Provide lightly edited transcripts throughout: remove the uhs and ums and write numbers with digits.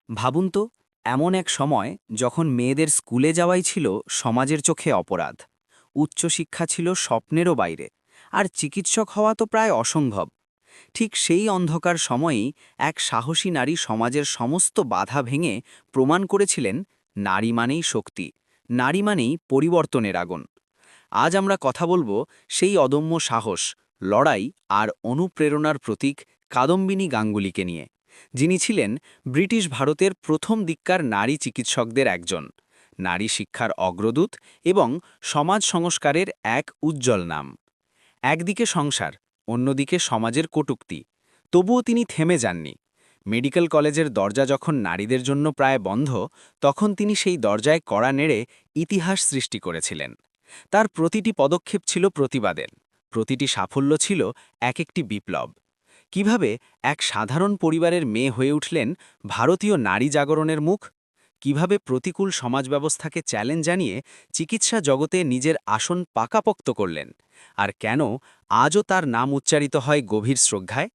ভাবুন তো, এমন এক সময় যখন মেয়েদের স্কুলে যাওয়াই ছিল সমাজের চোখে অপরাধ, উচ্চশিক্ষা ছিল স্বপ্নেরও বাইরে, আর চিকিৎসক হওয়া তো প্রায় অসম্ভব। ঠিক সেই অন্ধকার সময়েই এক সাহসী নারী সমাজের সমস্ত বাধা ভেঙে প্রমাণ করেছিলেন, নারী মানেই শক্তি, নারী মানেই পরিবর্তনের আগুন। আজ আমরা কথা বলবো সেই অদম্য সাহস, লড়াই আর অনুপ্রেরণার প্রতীক কাদম্বিনী গাঙ্গুলিকে নিয়ে, যিনি ছিলেন ব্রিটিশ ভারতের প্রথম দিককার নারী চিকিৎসকদের একজন, নারী শিক্ষার অগ্রদূত এবং সমাজ সংস্কারের এক উজ্জ্বল নাম। একদিকে সংসার, অন্যদিকে সমাজের কটূক্তি, তবুও তিনি থেমে যাননি। মেডিকেল কলেজের দরজা যখন নারীদের জন্য প্রায় বন্ধ, তখন তিনি সেই দরজায় কড়া নেড়ে ইতিহাস সৃষ্টি করেছিলেন। তার প্রতিটি পদক্ষেপ ছিল প্রতিবাদের, প্রতিটি সাফল্য ছিল এক একটি বিপ্লব। কিভাবে এক সাধারণ পরিবারের মেয়ে হয়ে উঠলেন ভারতীয় নারী জাগরণের মুখ, কিভাবে প্রতিকূল সমাজ ব্যবস্থাকে চ্যালেঞ্জ জানিয়ে চিকিৎসা জগতে নিজের আসন পাকাপোক্ত করলেন, আর কেন আজও তার নাম উচ্চারিত হয় গভীর শ্রদ্ধায়।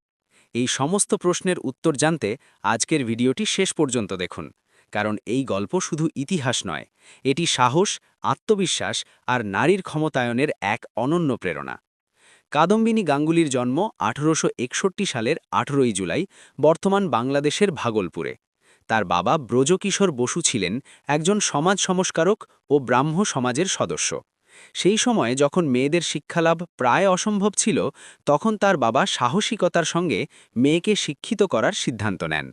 এই সমস্ত প্রশ্নের উত্তর জানতে আজকের ভিডিওটি শেষ পর্যন্ত দেখুন, কারণ এই গল্প শুধু ইতিহাস নয়, এটি সাহস, আত্মবিশ্বাস আর নারীর ক্ষমতায়নের এক অনন্য প্রেরণা। কাদম্বিনী গাঙ্গুলির জন্ম 1861 সালের 18 জুলাই বর্তমান বাংলাদেশের ভাগলপুরে। তার বাবা ব্রজকিশোর বসু ছিলেন একজন সমাজ সংস্কারক ও ব্রাহ্ম সমাজের সদস্য। সেই সময়ে যখন মেয়েদের শিক্ষালাভ প্রায় অসম্ভব ছিল, তখন তার বাবা সাহসিকতার সঙ্গে মেয়েকে শিক্ষিত করার সিদ্ধান্ত নেন।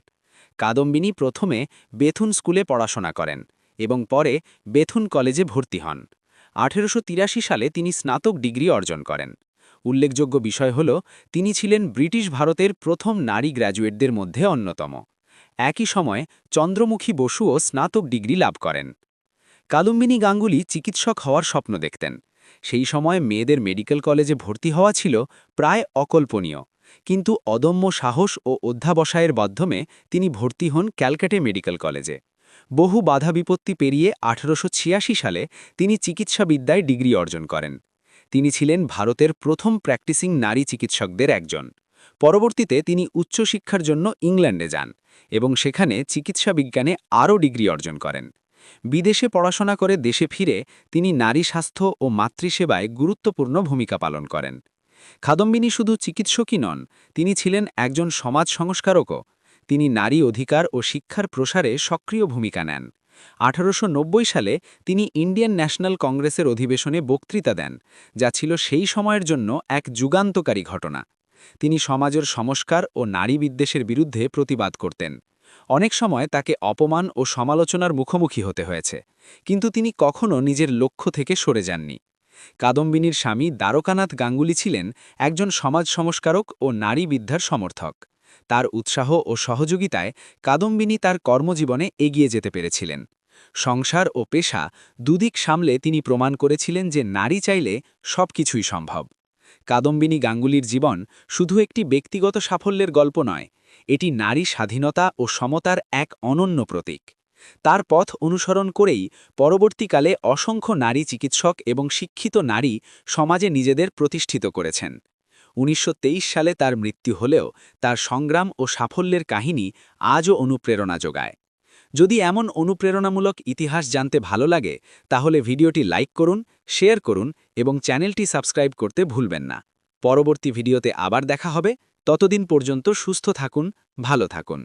কাদম্বিনী প্রথমে বেথুন স্কুলে পড়াশোনা করেন এবং পরে বেথুন কলেজে ভর্তি হন। 1883 সালে তিনি স্নাতক ডিগ্রি অর্জন করেন। উল্লেখযোগ্য বিষয় হল, তিনি ছিলেন ব্রিটিশ ভারতের প্রথম নারী গ্র্যাজুয়েটদের মধ্যে অন্যতম। একই সময়ে চন্দ্রমুখী বসুও স্নাতক ডিগ্রি লাভ করেন। কাদম্বিনী গাঙ্গুলি চিকিৎসক হওয়ার স্বপ্ন দেখতেন। সেই সময় মেয়েদের মেডিকেল কলেজে ভর্তি হওয়া ছিল প্রায় অকল্পনীয়, কিন্তু অদম্য সাহস ও অধ্যাবসায়ের মাধ্যমে তিনি ভর্তি হন ক্যালকাটা মেডিকেল কলেজে। বহু বাধা বিপত্তি পেরিয়ে 1886 সালে তিনি চিকিৎসাবিদ্যায় ডিগ্রি অর্জন করেন। তিনি ছিলেন ভারতের প্রথম প্র্যাকটিসিং নারী চিকিৎসকদের একজন। পরবর্তীতে তিনি উচ্চশিক্ষার জন্য ইংল্যান্ডে যান এবং সেখানে চিকিৎসা বিজ্ঞানে আরও ডিগ্রি অর্জন করেন। বিদেশে পড়াশোনা করে দেশে ফিরে তিনি নারী স্বাস্থ্য ও মাতৃসেবায় গুরুত্বপূর্ণ ভূমিকা পালন করেন। কাদম্বিনী শুধু চিকিৎসকই নন, তিনি ছিলেন একজন সমাজ সংস্কারকও। তিনি নারী অধিকার ও শিক্ষার প্রসারে সক্রিয় ভূমিকা নেন। 1890 সালে তিনি ইন্ডিয়ান ন্যাশনাল কংগ্রেসের অধিবেশনে বক্তৃতা দেন, যা ছিল সেই সময়ের জন্য এক যুগান্তকারী ঘটনা। তিনি সমাজের সংস্কার ও নারী বিদ্বেষের বিরুদ্ধে প্রতিবাদ করতেন। অনেক সময় তাকে অপমান ও সমালোচনার মুখোমুখি হতে হয়েছে, কিন্তু তিনি কখনও নিজের লক্ষ্য থেকে সরে যাননি। কাদম্বিনীর স্বামী দ্বারকানাথ গাঙ্গুলি ছিলেন একজন সমাজ সংস্কারক ও নারী বিদ্যার সমর্থক। তার উৎসাহ ও সহযোগিতায় কাদম্বিনী তার কর্মজীবনে এগিয়ে যেতে পেরেছিলেন। সংসার ও পেশা দুদিক সামলে তিনি প্রমাণ করেছিলেন যে নারী চাইলে সবকিছুই সম্ভব। কাদম্বিনী গাঙ্গুলির জীবন শুধু একটি ব্যক্তিগত সাফল্যের গল্প নয়, এটি নারী স্বাধীনতা ও সমতার এক অনন্য প্রতীক। তার পথ অনুসরণ করেই পরবর্তীকালে অসংখ্য নারী চিকিৎসক এবং শিক্ষিত নারী সমাজে নিজেদের প্রতিষ্ঠিত করেছেন। 1923 সালে তার মৃত্যু হলেও তার সংগ্রাম ও সাফল্যের কাহিনী আজও অনুপ্রেরণা যোগায়। যদি এমন অনুপ্রেরণামূলক ইতিহাস জানতে ভালো লাগে, তাহলে ভিডিওটি লাইক করুন, শেয়ার করুন এবং চ্যানেলটি সাবস্ক্রাইব করতে ভুলবেন না। পরবর্তী ভিডিওতে আবার দেখা হবে। ততদিন পর্যন্ত সুস্থ থাকুন, ভালো থাকুন।